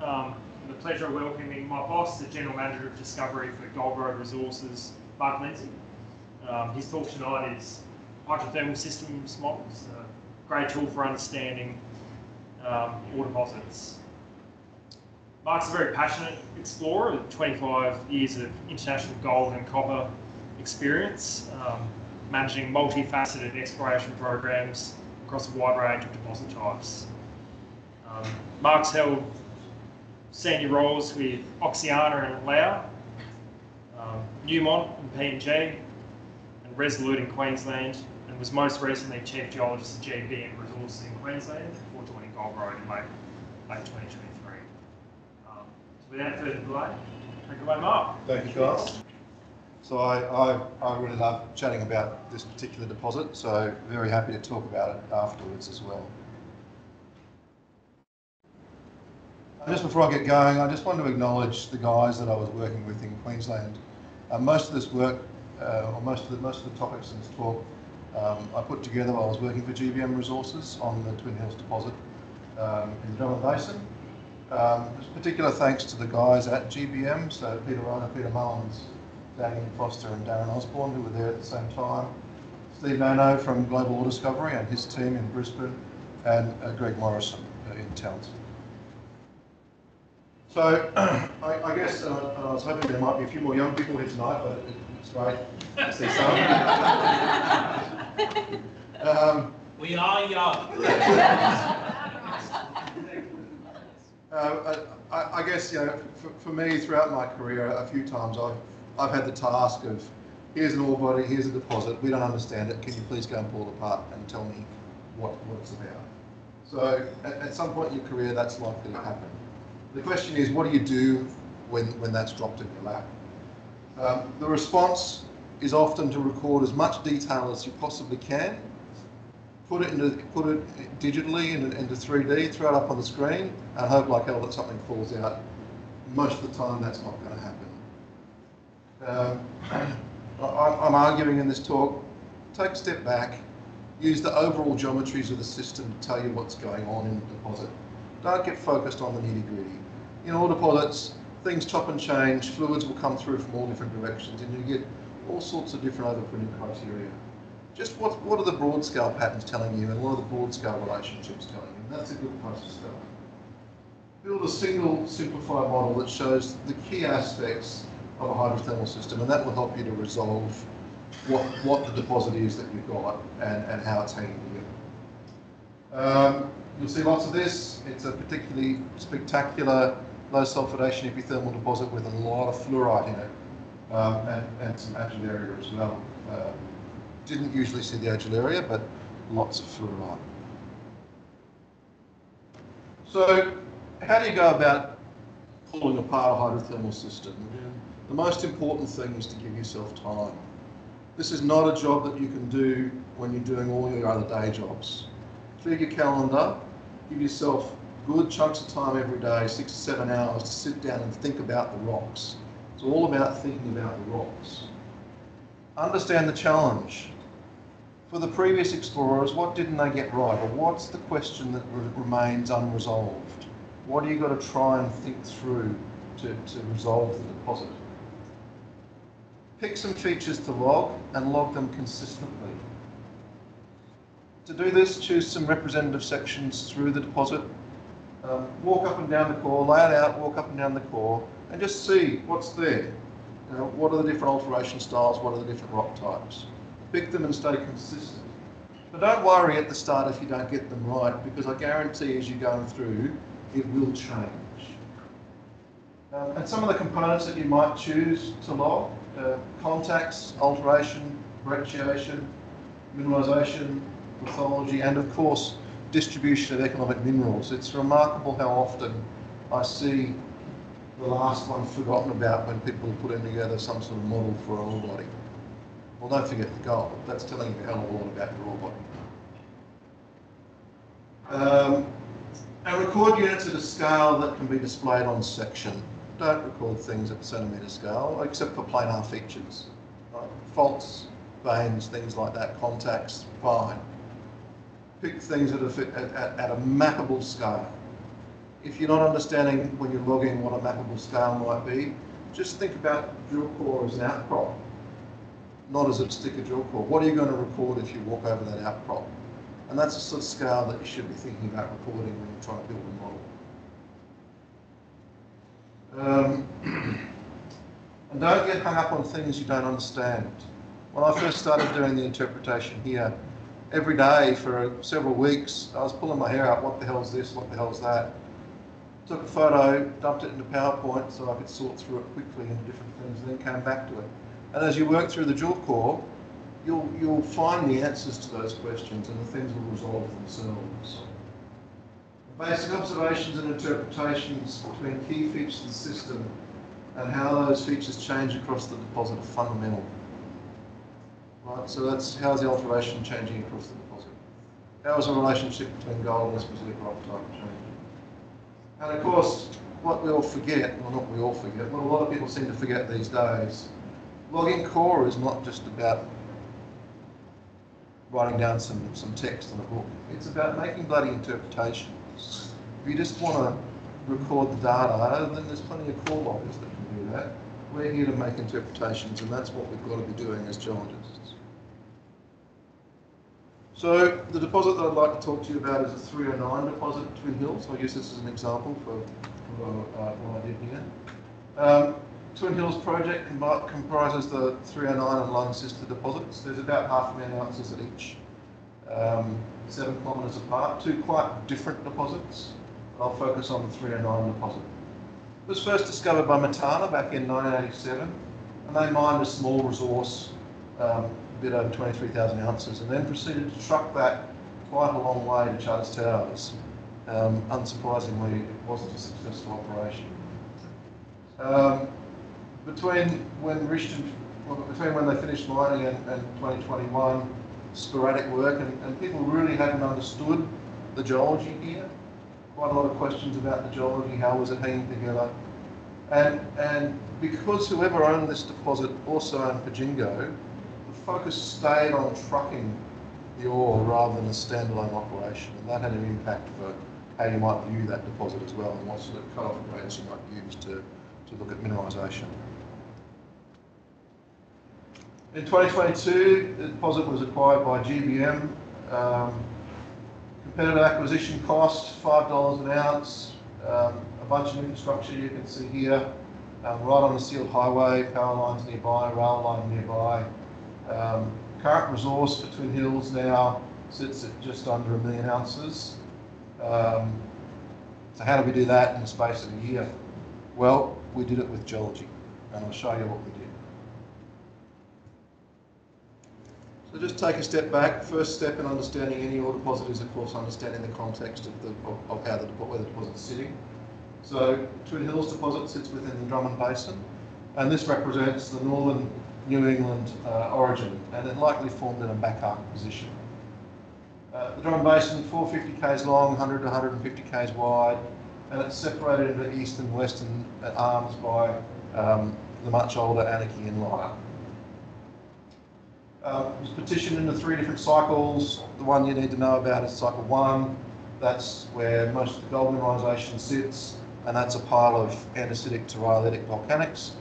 The pleasure of welcoming my boss, the General Manager of Discovery for Gold Road Resources, Mark Lindsay. His talk tonight is Hydrothermal System Models, a great tool for understanding ore deposits. Mark's a very passionate explorer with 25 years of international gold and copper experience, managing multi-faceted exploration programs across a wide range of deposit types. Mark's held senior roles with Oxiana in Laos, Newmont in PNG, and Resolute in Queensland, and was most recently Chief Geologist at GBM Resources in Queensland before joining Gold Road in late 2023. So without further delay, take it away, Mark. Thank you, Carl. So I really love chatting about this particular deposit, so very happy to talk about it afterwards as well. Just before I get going, I just want to acknowledge the guys that I was working with in Queensland. Most of this work, or most of the topics in this talk, I put together while I was working for GBM Resources on the Twin Hills deposit in the Drummond Basin. Particular thanks to the guys at GBM, so Peter Ryan, Peter Mullins, Daniel Foster and Darren Osborne, who were there at the same time. Steve Nano from Global Ore Discovery and his team in Brisbane, and Greg Morrison in Townsville. So I guess I was hoping there might be a few more young people here tonight, but it's great to see some. We are young. I guess, you know, for me throughout my career, a few times I've had the task of, here's an ore body, here's a deposit, we don't understand it, can you please go and pull it apart and tell me what it's about? So at some point in your career, that's likely to happen. The question is, what do you do when that's dropped in your lap? The response is often to record as much detail as you possibly can, put it digitally into 3D, throw it up on the screen, and hope like hell that something falls out. Most of the time, that's not going to happen. I'm arguing in this talk, take a step back, use the overall geometries of the system to tell you what's going on in the deposit. Don't get focused on the nitty-gritty. In ore deposits, things chop and change, fluids will come through from all different directions, and you get all sorts of different overprinting criteria. Just what are the broad scale patterns telling you, and what are the broad scale relationships telling you? And that's a good place to start. Build a single simplified model that shows the key aspects of a hydrothermal system, and that will help you to resolve what the deposit is that you've got and how it's hanging together. You'll see lots of this. It's a particularly spectacular low sulfidation epithermal deposit with a lot of fluorite in it, and some adularia as well. Didn't usually see the adularia, but lots of fluorite. So how do you go about pulling apart a hydrothermal system? The most important thing is to give yourself time. This is not a job that you can do when you're doing all your other day jobs. Clear your calendar, give yourself good chunks of time every day, 6 to 7 hours, to sit down and think about the rocks. It's all about thinking about the rocks. Understand the challenge. For the previous explorers, what didn't they get right? Or what's the question that remains unresolved? What do you got to try and think through to resolve the deposit? Pick some features to log and log them consistently. To do this, choose some representative sections through the deposit. Walk up and down the core, lay it out, walk up and down the core, and just see what's there. You know, what are the different alteration styles, what are the different rock types? Pick them and stay consistent. But don't worry at the start if you don't get them right, because I guarantee as you're going through, it will change. And some of the components that you might choose to log, contacts, alteration, brecciation, mineralisation, lithology, and of course, distribution of economic minerals. It's remarkable how often I see the last one forgotten about when people are putting together some sort of model for an ore body. Well, don't forget the gold. That's telling you a hell of a lot about your ore body. And record units at a scale that can be displayed on section. Don't record things at centimetre scale, except for planar features. Right? Faults, veins, things like that, contacts, fine. Pick things at a mappable scale. if you're not understanding when you're logging what a mappable scale might be, just think about drill core as an outcrop, not as a sticker drill core. What are you going to record if you walk over that outcrop? And that's the sort of scale that you should be thinking about recording when you're trying to build a model. And don't get hung up on things you don't understand. When I first started doing the interpretation here, every day for several weeks, I was pulling my hair out, what the hell's this, what the hell's that? Took a photo, dumped it into PowerPoint so I could sort through it quickly into different things, and then came back to it. And as you work through the drill core, you'll find the answers to those questions and the things will resolve themselves. Basic observations and interpretations between key features of the system and how those features change across the deposit are fundamental. Right, so that's how's the alteration changing across the deposit? How is the relationship between gold and specific rock type changing? And of course, what we all forget, well not we all forget, what a lot of people seem to forget these days, logging core is not just about writing down some text in a book. It's about making bloody interpretations. If you just want to record the data, then there's plenty of core loggers that can do that. We're here to make interpretations, and that's what we've got to be doing as geologists. So the deposit that I'd like to talk to you about is a 309 deposit at Twin Hills. I use this as an example for what I did here. Twin Hills project comprises the 309 and Lone Sister deposits. There's about 500,000 ounces at each, 7 kilometres apart, two quite different deposits. I'll focus on the 309 deposit. It was first discovered by Matana back in 1987, and they mined a small resource, a bit over 23,000 ounces, and then proceeded to truck that quite a long way to Charters Towers. Unsurprisingly, it wasn't a successful operation. Between when they finished mining and 2021, sporadic work, and people really hadn't understood the geology here. Quite a lot of questions about the geology, how was it hanging together? And because whoever owned this deposit also owned Pajingo, the focus stayed on trucking the ore rather than a standalone operation, and that had an impact for how you might view that deposit as well, and what sort of cut-off grades you might use to look at mineralisation. In 2022, the deposit was acquired by GBM. Competitive acquisition cost, $5 an ounce, a bunch of infrastructure you can see here, right on the sealed highway, power lines nearby, rail line nearby. Current resource for Twin Hills now sits at just under 1 million ounces. So how did we do that in the space of a year? Well, we did it with geology, and I'll show you what we did. So just take a step back. First step in understanding any ore deposit is, of course, understanding the context of where the deposit is sitting. So Twin Hills deposit sits within the Drummond Basin, and this represents the northern New England origin, and it likely formed in a back arc position. The Drummond Basin, 450 k's long, 100 to 150 k's wide, and it's separated into east and western arms by the much older Anarchy Inlier. It was partitioned into 3 different cycles. The one you need to know about is cycle 1. That's where most of the gold mineralisation sits, and that's a pile of andesitic to rhyolitic volcanics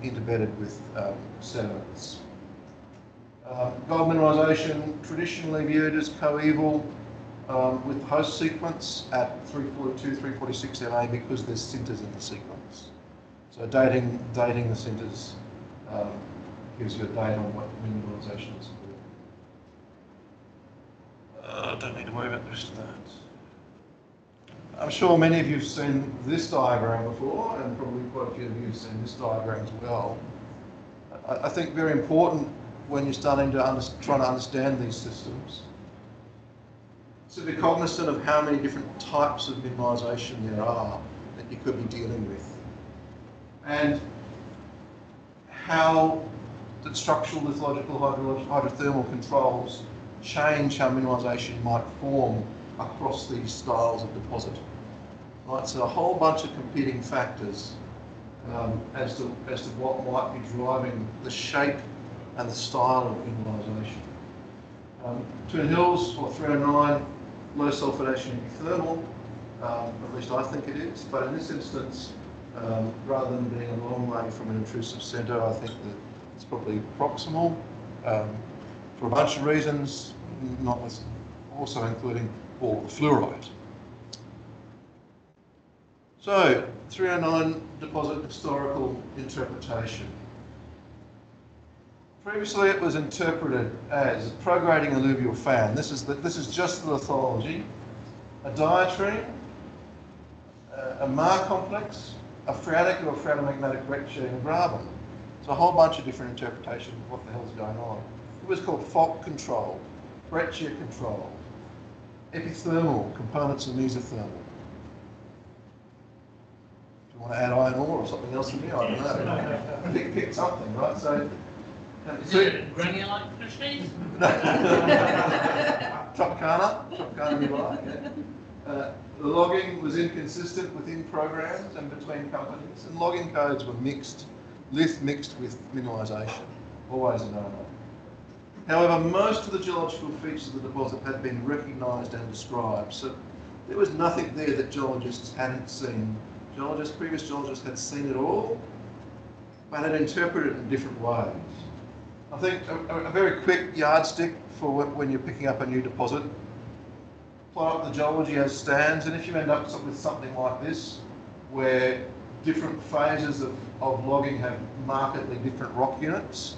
interbedded with sediments. Gold mineralisation traditionally viewed as coeval with the host sequence at 342, 346 MA because there's sinters in the sequence. So dating the sinters gives you a date on what mineralisation is. Don't need to worry about the rest of that. I'm sure many of you have seen this diagram before, and probably quite a few of you have seen this diagram as well. I think very important when you're starting to trying to understand these systems, to be cognizant of how many different types of mineralisation there are that you could be dealing with, and how the structural, lithological, hydrothermal controls change how mineralisation might form across these styles of deposit. Right, so a whole bunch of competing factors as to what might be driving the shape and the style of mineralisation. Twin Hills, or 309, low sulphidation epithermal. at least I think it is. But in this instance, rather than being a long way from an intrusive centre, I think that it's probably proximal for a bunch of reasons, not with, also including all the fluorite. So, 309 deposit historical interpretation. Previously it was interpreted as prograding alluvial fan. This is just the lithology, a diatreme, a Mar complex, a phreatic or phreatomagmatic breccia and graben. So a whole bunch of different interpretations of what the hell's going on. It was called fault control, breccia control, epithermal, components of mesothermal. Do you want to add iron ore or something else from here? I don't know. Pick something, right? So, is it granulite fisheries? Tropicana we like, yeah. The logging was inconsistent within programs and between companies, and logging codes were mixed, lith mixed with mineralisation, always a no-no. However, most of the geological features of the deposit had been recognised and described, so there was nothing there that geologists hadn't seen. Previous geologists had seen it all, but had interpreted it in different ways. I think a very quick yardstick for when you're picking up a new deposit, plot up the geology as stands, and if you end up with something like this, where different phases of logging have markedly different rock units,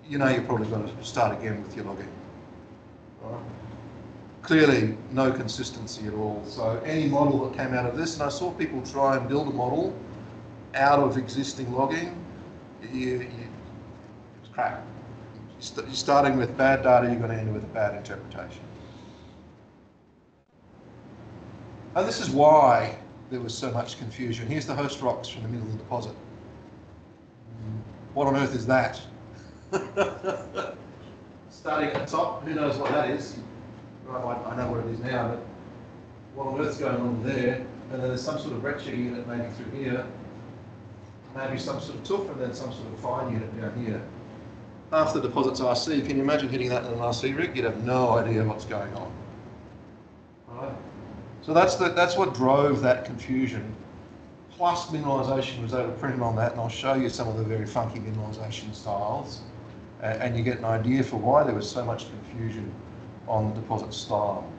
you know you're probably going to start again with your logging. Right? Clearly, no consistency at all. So any model that came out of this, and I saw people try and build a model out of existing logging, it's crap. You're starting with bad data, you're going to end with a bad interpretation. And this is why there was so much confusion. Here's the host rocks from the middle of the deposit. What on earth is that? Starting at the top, who knows what that is? Right, I know what it is now, but what on earth's going on there? And then there's some sort of breccia unit maybe through here, maybe some sort of tuff, and then some sort of fine unit down here. Half the deposit's RC. Can you imagine hitting that in an RC rig? You'd have no idea what's going on. Right? So that's what drove that confusion. Plus mineralisation was overprinted on that, and I'll show you some of the very funky mineralisation styles, and you get an idea for why there was so much confusion on the deposit style.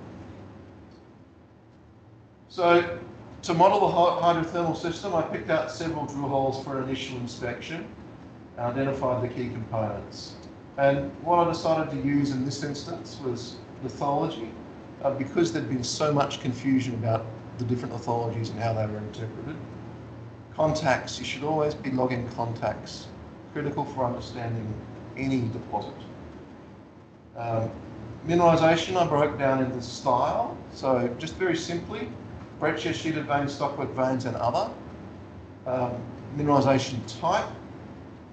So to model the hydrothermal system, I picked out several drill holes for initial inspection and identified the key components. And what I decided to use in this instance was lithology, because there'd been so much confusion about the different lithologies and how they were interpreted. Contacts, you should always be logging contacts, critical for understanding any deposit. Mineralisation I broke down into style, so just very simply, breccia, sheeted veins, stockwork veins and other. Mineralisation type,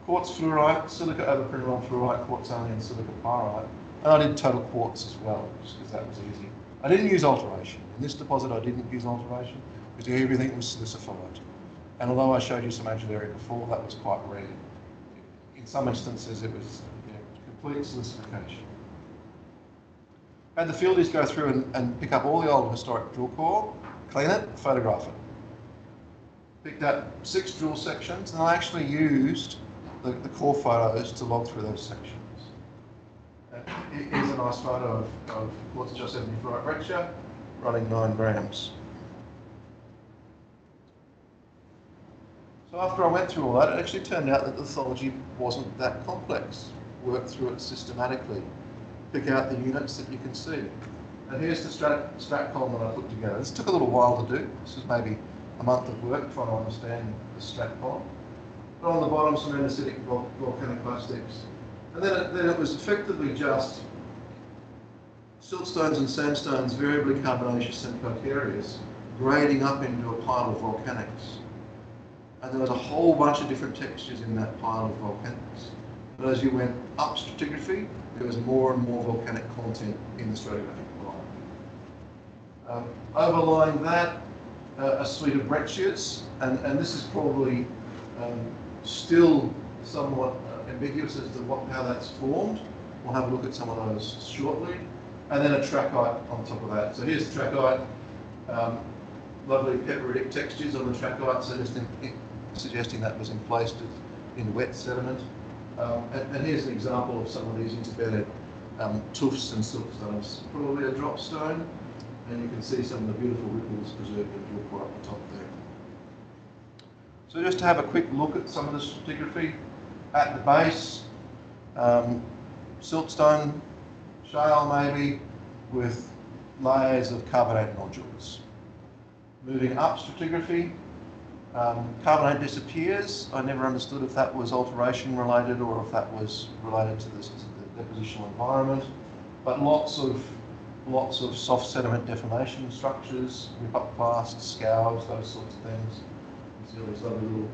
quartz fluorite, silica overprinted on fluorite, quartz only and silica pyrite. And I did total quartz as well, just because that was easy. I didn't use alteration. In this deposit I didn't use alteration, because everything was silicified. And although I showed you some adulary before, that was quite rare. In some instances it was complete silicification. Had the fieldies go through and pick up all the old historic drill core, clean it, photograph it. Picked up 6 drill sections, and I actually used the core photos to log through those sections. Here's a nice photo of quartz J70 fluorite breccia running 9 grams. So after I went through all that, it actually turned out that the lithology wasn't that complex. Worked through it systematically. Pick out the units that you can see. And here's the strat column that I put together. This took a little while to do. This is maybe a month of work trying to understand the strat column. But on the bottom, some andesitic volcanic plastics. And then it was effectively just siltstones and sandstones, variably carbonaceous and calcareous, grading up into a pile of volcanics. And there was a whole bunch of different textures in that pile of volcanics. But as you went up stratigraphy, there was more and more volcanic content in the stratigraphic line. Overlying that, a suite of breccias, and this is probably still somewhat ambiguous as to how that's formed. We'll have a look at some of those shortly. And then a trachyte on top of that. So here's the trachyte. lovely peperitic textures on the trachyte, so just suggesting that was emplaced in wet sediment. And here's an example of some of these interbedded tuffs and siltstones, probably a drop stone, and you can see some of the beautiful ripples preserved in Geological up the top there. So just to have a quick look at some of the stratigraphy at the base, siltstone, shale maybe, with layers of carbonate nodules. Moving up stratigraphy, carbonate disappears. I never understood if that was alteration related or if that was related to the depositional environment, but lots of soft sediment deformation structures, rip-up clasts, scours, those sorts of things. You see all these lovely little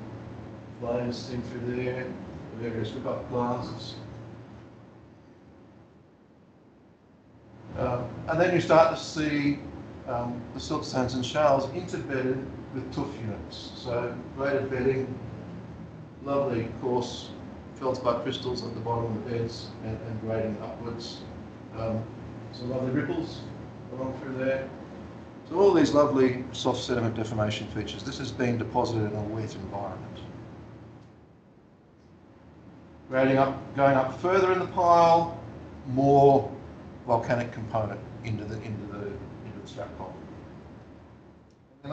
flames seen through there, the various rip-up clasts. And then you start to see the siltstones and shales interbedded with tuff units. So graded bedding, lovely coarse feldspar crystals at the bottom of the beds and grading upwards. Some lovely ripples along through there. So all these lovely soft sediment deformation features. This has been deposited in a wet environment. Grading up, going up further in the pile, more volcanic component into the strap column. And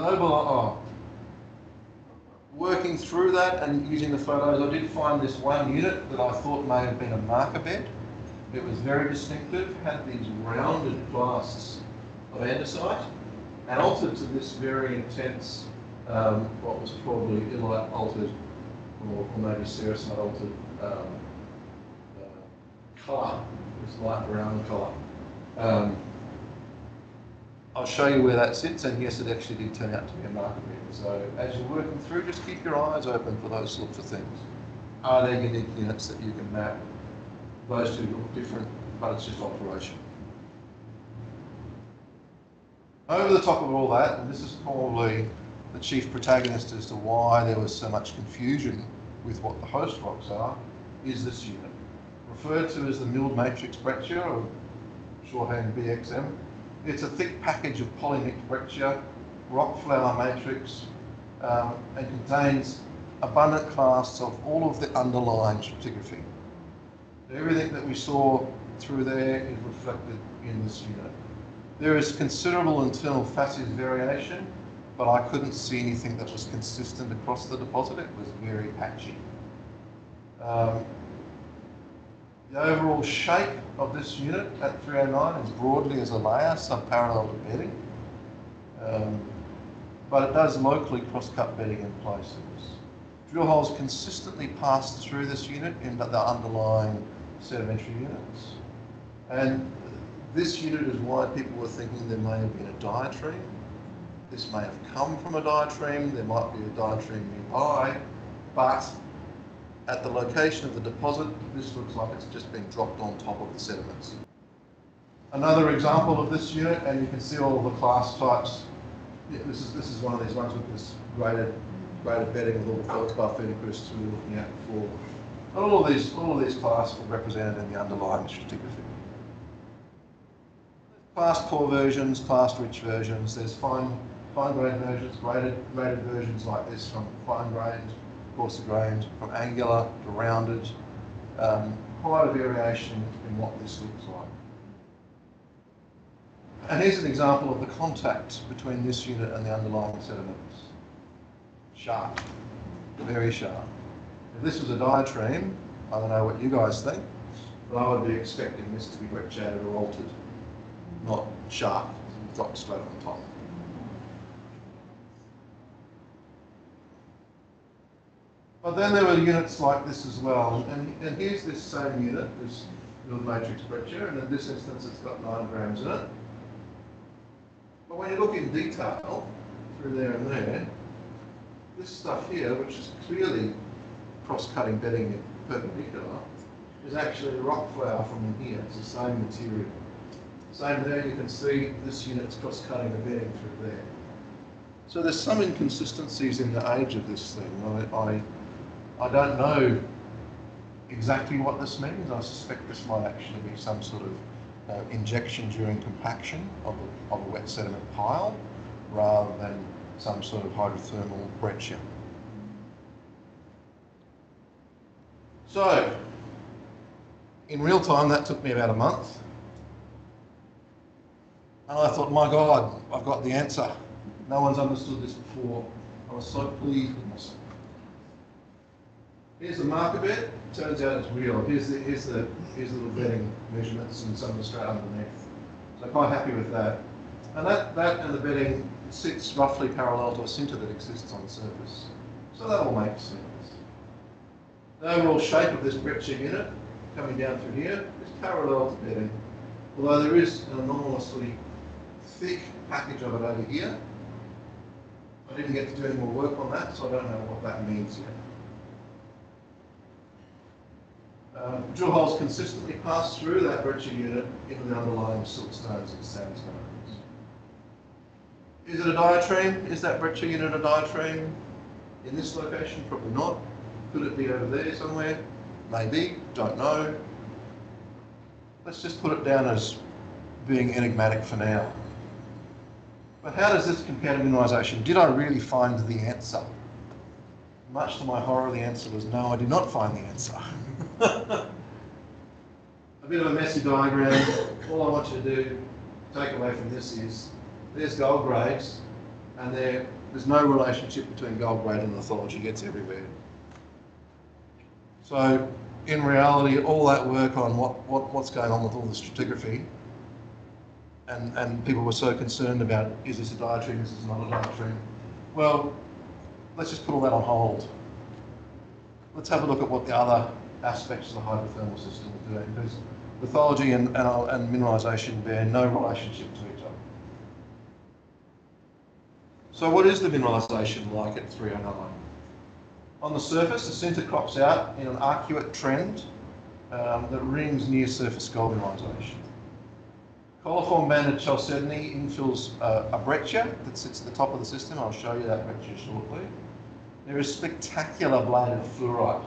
working through that and using the photos, I did find this one unit that I thought may have been a marker bed. It was very distinctive, had these rounded clasts of andesite, and altered to this very intense, what was probably illite altered, or maybe sericite altered colour, this light brown colour. I'll show you where that sits, and yes, it actually did turn out to be a marker bed. So as you're working through, just keep your eyes open for those sorts of things. Are there unique units that you can map? Those two look different, but it's just alteration. Over the top of all that, and this is probably the chief protagonist as to why there was so much confusion with what the host rocks are, is this unit. Referred to as the milled matrix breccia, or shorthand BXM. It's a thick package of polymixed breccia, rock flour matrix, and contains abundant clasts of all of the underlying stratigraphy. Everything that we saw through there is reflected in this unit. There is considerable internal facies variation, but I couldn't see anything that was consistent across the deposit. It was very patchy. The overall shape of this unit at 309 is broadly as a layer, subparallel to bedding, but it does locally cross-cut bedding in places. Drill holes consistently pass through this unit into the underlying sedimentary units. And this unit is why people were thinking there may have been a diatreme. This may have come from a diatreme, there might be a diatreme nearby, but at the location of the deposit, this looks like it's just been dropped on top of the sediments. Another example of this unit, and you can see all of the class types. Yeah, this is one of these ones with this graded bedding with all the feldspar feeder-crusts we were looking at before. And all of these classes are represented in the underlying stratigraphy. Class poor versions, class rich versions. There's fine grained versions, graded versions like this, from fine grained, coarser grained, from angular to rounded. Quite a variation in what this looks like. And here's an example of the contact between this unit and the underlying sediments. Sharp, very sharp. If this was a diatreme, I don't know what you guys think, but I would be expecting this to be brecciated or altered, not sharp, dropped straight on top. But then there were units like this as well, and here's this same unit, this milled matrix breccia, and in this instance it's got 9 grams in it. But when you look in detail through there and there, this stuff here, which is clearly cross-cutting bedding perpendicular, is actually a rock flour from in here. It's the same material. Same there, you can see this unit's cross-cutting the bedding through there. So there's some inconsistencies in the age of this thing. I don't know exactly what this means. I suspect this might actually be some sort of injection during compaction of a wet sediment pile, rather than some sort of hydrothermal breccia. So, in real time, that took me about a month. And I thought, my God, I've got the answer. No one's understood this before. I was so pleased with myself. Here's the marker bed. Turns out it's real. Here's the little bedding measurements and some of the straight underneath. So quite happy with that. And that and the bedding sits roughly parallel to a sinter that exists on the surface. So that all makes sense. The overall shape of this breccia unit coming down through here is parallel to bedding, although there is an enormously thick package of it over here. I didn't get to do any more work on that, so I don't know what that means yet. Drill holes consistently pass through that breccia unit into the underlying siltstones and sandstones. Is it a diatreme? Is that breccia unit a diatreme? In this location, probably not. Could it be over there somewhere? Maybe, don't know. Let's just put it down as being enigmatic for now. But how does this compare to mineralisation? Did I really find the answer? Much to my horror, the answer was no, I did not find the answer. A bit of a messy diagram. All I want you to do, take away from this is, there's gold grades, and there's no relationship between gold grade and lithology. It's everywhere. So, in reality, all that work on what's going on with all the stratigraphy, and people were so concerned about, is this a diatreme, is this not a diatreme? Well, let's just put all that on hold. Let's have a look at what the other aspects of the hydrothermal system are doing, because lithology and mineralisation bear no relationship to each other. So what is the mineralisation like at 309? On the surface, the sinter crops out in an arcuate trend that rings near surface gold mineralisation. Coliform banded chalcedony infills a breccia that sits at the top of the system. I'll show you that breccia shortly. There is spectacular bladed fluorite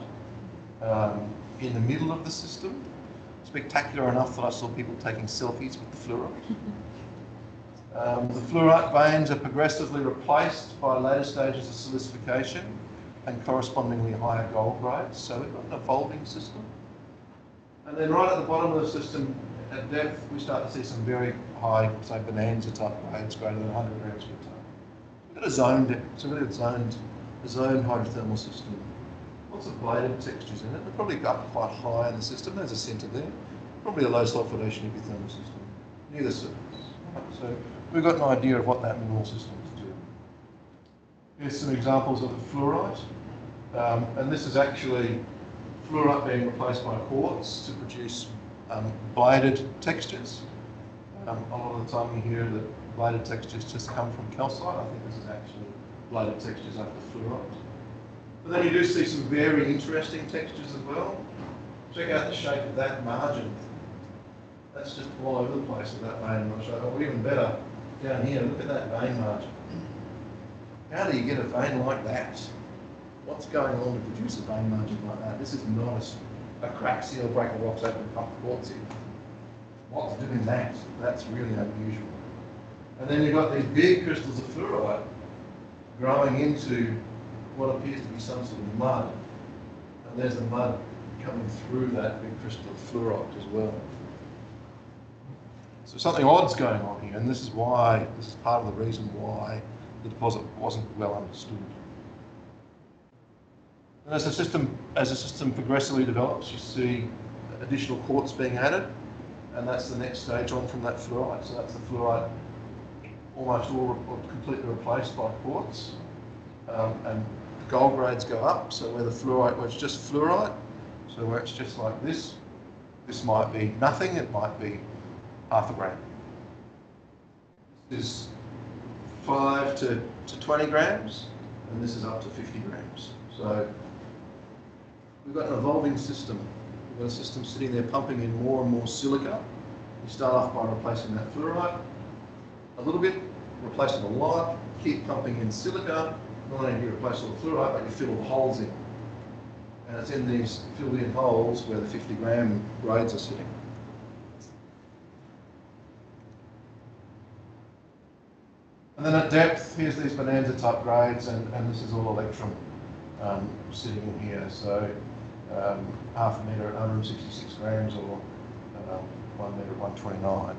in the middle of the system. Spectacular enough that I saw people taking selfies with the fluorite. The fluorite veins are progressively replaced by later stages of silicification and correspondingly higher gold grades. So we've got an evolving system. And then right at the bottom of the system, at depth, we start to see some very high, say, bonanza type grades, greater than 100 grams per tonne. We've got a zone depth. It's a really zoned hydrothermal system. Lots of bladed textures in it. They're probably up quite high in the system. There's a centre there. Probably a low sulfidation epithermal system near the surface. Right, so we've got an idea of what that mineral system is doing. Here's some examples of the fluorite. And this is actually fluorite being replaced by quartz to produce bladed textures. A lot of the time you hear that bladed textures just come from calcite. I think this is actually bladed textures after fluorite. But then you do see some very interesting textures as well. Check out the shape of that margin. That's just all over the place with that vein. Or even better, down here, look at that vein margin. How do you get a vein like that? What's going on to produce a vein margin like that? This is not a crack seal, break a rocks open, pump the quartz in. What's doing that? That's really unusual. And then you've got these big crystals of fluorite growing into what appears to be some sort of mud. And there's the mud coming through that big crystal of fluorite as well. So something odd's going on here, and this is part of the reason why the deposit wasn't well understood. And as the system progressively develops, you see additional quartz being added, and that's the next stage on from that fluorite. So that's the fluorite almost all completely replaced by quartz, and the gold grades go up. So where it's just fluorite, so where it's just like this might be nothing. It might be half a gram. This is 5 to 20 grams, and this is up to 50 grams. So we've got an evolving system. We've got a system sitting there pumping in more and more silica. You start off by replacing that fluorite a little bit, replace it a lot, keep pumping in silica. Not only do you replace all the fluorite, but you fill all the holes in. And it's in these filled in holes where the 50 gram grades are sitting. And And then at depth, here's these bonanza type grades, and this is all electrum sitting in here. So half a metre at 166 grams or 1 metre at 129.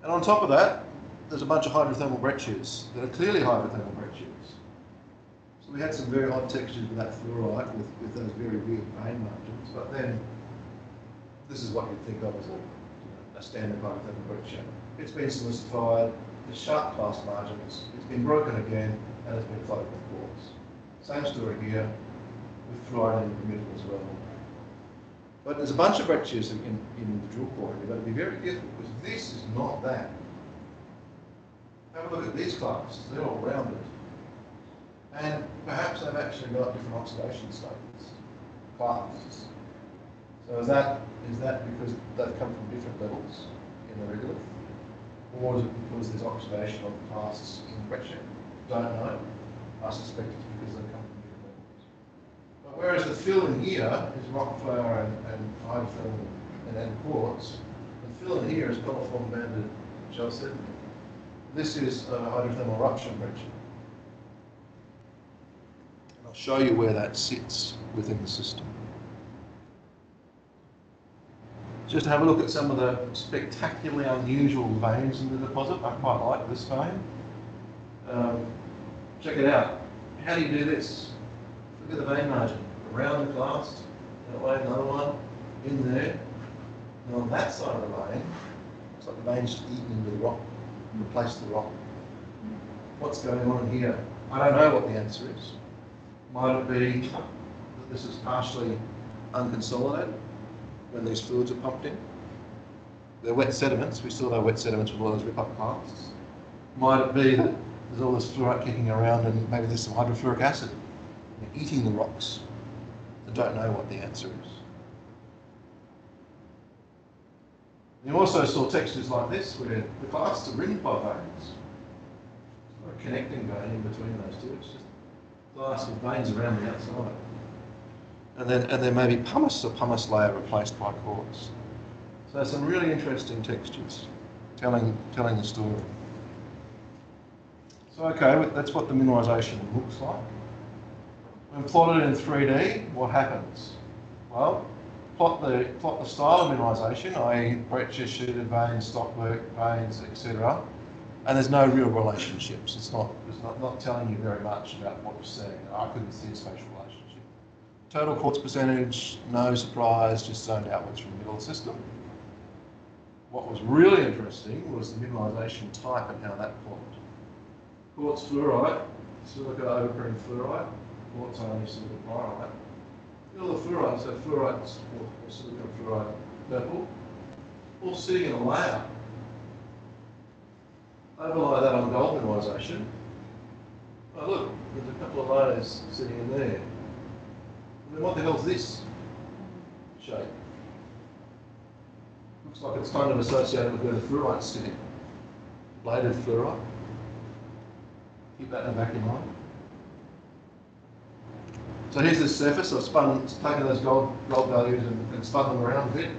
And on top of that, there's a bunch of hydrothermal breccias that are clearly hydrothermal breccias. So we had some very odd textures with that fluorite, with those very weird vein margins. But then, this is what you'd think of as a standard hydrothermal breccia. It's been silicified, the sharp class margins, it's been broken again, and it's been flooded with quartz. Same story here, with fluorite in the middle as well. But there's a bunch of breccias in the drill core, and you've got to be very careful, because this is not that. Have a look at these classes, they're all rounded. And perhaps they've actually got different oxidation states, classes. So is that because they've come from different levels in the regolith? Or is it because there's oxidation of the classes in the breccia? Don't know. I suspect it's because they've come from different levels. But whereas the fill in here is rock flour and hydrothermal and then quartz, the fill in here is coliform banded gel sediment. This is a hydrothermal eruption breccia. And I'll show you where that sits within the system. Just have a look at some of the spectacularly unusual veins in the deposit. I quite like this vein. Check it out. How do you do this? Look at the vein margin. Around the clast, that way another one, in there. And on that side of the vein, it's like the vein's just eaten into the rock, replaced the rock. What's going on in here? I don't know what the answer is. Might it be that this is partially unconsolidated when these fluids are pumped in? They're wet sediments. We still have wet sediments with all those rip-up casts. Might it be that there's all this fluorite kicking around and maybe there's some hydrofluoric acid eating the rocks? I don't know what the answer is. You also saw textures like this where the clasts are ringed by veins. It's not a connecting vein in between those two. It's just a class with veins around the outside. And then maybe pumice, a pumice layer replaced by quartz. So some really interesting textures telling the story. So okay, that's what the mineralisation looks like. When plotted in 3D, what happens? Well, plot the style of mineralisation, i.e. breccia, sheeted veins, stockwork veins, etc. And there's no real relationships. It's not telling you very much about what you're seeing. I couldn't see a spatial relationship. Total quartz percentage, no surprise, just zoned outwards from the middle of the system. What was really interesting was the mineralisation type and how that plotted. Quartz fluorite, silica overprinting fluorite, quartz only silica pyrite. All the fluorite, so fluorite or silica fluorite purple, all sitting in a layer. Overlay that on gold mineralisation. Oh look, there's a couple of layers sitting in there. And then what the hell's this shape? Looks like it's kind of associated with where the fluorite's sitting. Bladed fluorite. Keep that in the back of your mind. So here's this surface. I've taken those gold values and spun them around a bit.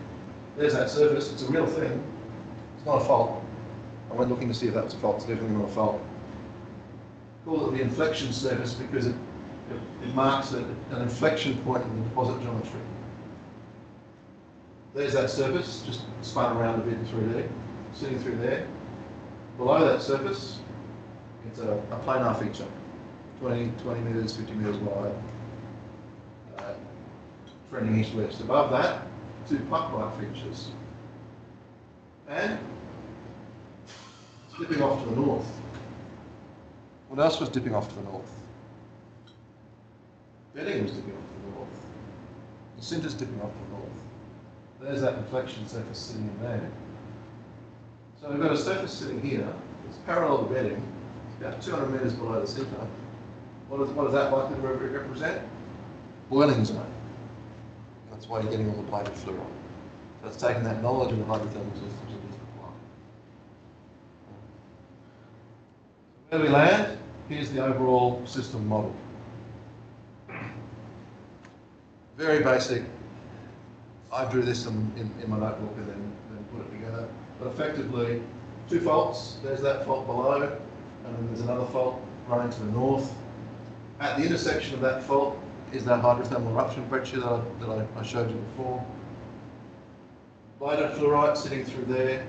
There's that surface. It's a real thing. It's not a fault. I went looking to see if that was a fault. It's definitely not a fault. Call it the inflection surface because it marks an inflection point in the deposit geometry. There's that surface, just spun around a bit in 3D, sitting through there. Below that surface, it's a planar feature, 20 metres, 50 metres wide, trending east-west. Above that, two puck-like features. And it's dipping off to the north. What else was dipping off to the north? Bedding was dipping off to the north. The centre's dipping off to the north. There's that inflection surface sitting in there. So we've got a surface sitting here. It's parallel to bedding. It's about 200 metres below the centre. What is that likely to represent? Boiling zone. That's why you're getting all the bladed fluorite. So it's taking that knowledge of the hydrothermal systems and just applying. Where we land, here's the overall system model. Very basic. I drew this in my notebook and then put it together. But effectively, two faults. There's that fault below, and then there's another fault running to the north. At the intersection of that fault is that hydrothermal eruption breccia that I showed you before. Lighter fluorite sitting through there,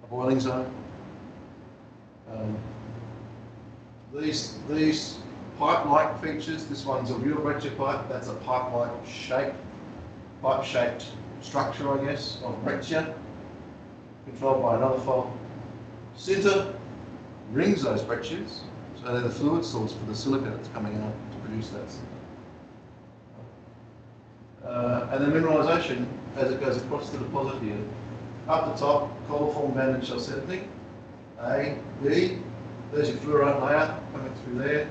a boiling zone. These pipe-like features, this one's a real breccia pipe, that's a pipe-like shape, pipe-shaped structure, I guess, of breccia, controlled by another fault. Sinter rings those breccias, so they're the fluid source for the silica that's coming out to produce that. And then mineralisation, as it goes across the deposit here. Up the top, coliform banded chalcedony, A, B, there's your fluorite layer coming through there.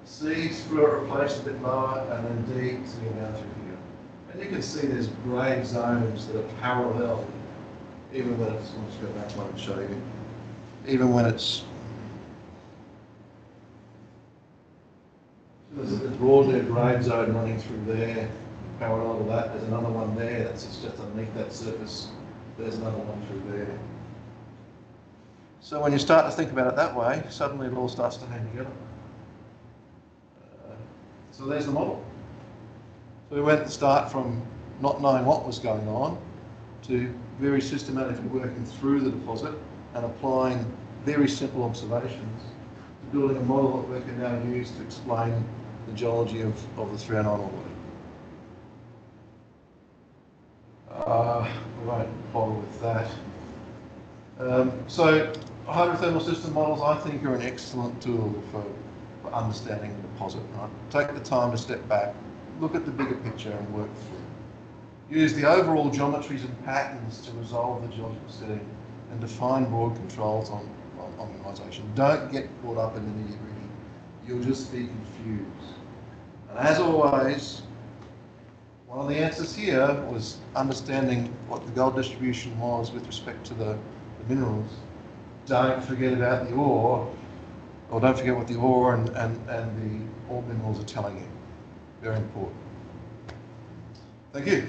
C's fluorite replaced a bit lower, and then D sitting down through here. And you can see there's grey zones that are parallel, even when it's, I'll just go back one and show you, even when it's, there's a raw new grade zone running through there, parallel to that. There's another one there that's just underneath that surface. There's another one through there. So when you start to think about it that way, suddenly it all starts to hang together. So there's the model. So we went to start from not knowing what was going on to very systematically working through the deposit and applying very simple observations to building a model that we can now use to explain the geology of the 309 ore body. I won't bother with that. So hydrothermal system models, I think, are an excellent tool for understanding the deposit. Right? Take the time to step back, look at the bigger picture and work through. Use the overall geometries and patterns to resolve the geological setting and define broad controls on mineralisation. Don't get caught up in the nitty-gritty. You'll just be confused. And as always, one of the answers here was understanding what the gold distribution was with respect to the minerals. Don't forget about the ore, or don't forget what the ore and the ore minerals are telling you. Very important. Thank you.